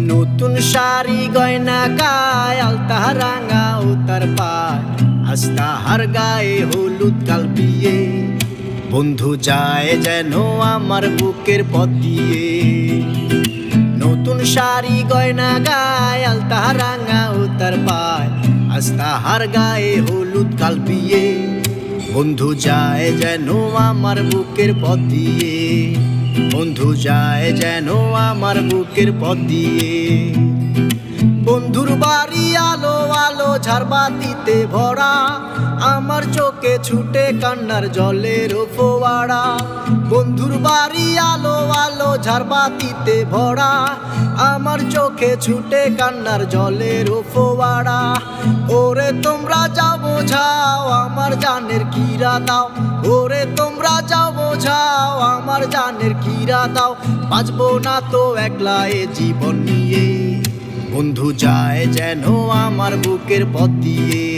নতুন শাড়ি গয়না গায় আলতা রাঙা ও তার পায়, আজ তাহার গায়ে হলুদ কাল বিয়ে। বন্ধু যায় যেন আমার বুকের পথ দিয়ে। নতুন শাড়ি গয়না গায় আলতা রাঙা ও তার পায়, আজ তাহার গায়ে হলুদ কাল বিয়ে। বন্ধু যায় যেন আমার বুকের পথ দিয়ে। বন্ধু যায় যেন আমার বুকের পথ দিয়ে। বন্ধুর বাড়ি আলো আলো ঝাড়বাতিতে ভরা, আমার চোখে ছুটে কান্নার জলের ফোয়ারা। বন্ধুর বাড়ি আলো আলো ঝাড়বাতিতে ভরা, আমার চোখে ছুটে কান্নার জলের ফোয়ারা। ওরে তোমরা যাও বোঝাও আমার জানের কিরা দাও, ওরে তোমরা যাও বোঝাও আমার জানের কিরা দাও। বাঁচবো না তো একলা এ জীবন নিয়ে। বন্ধু যায় যেন আমার বুকের পথ দিয়ে।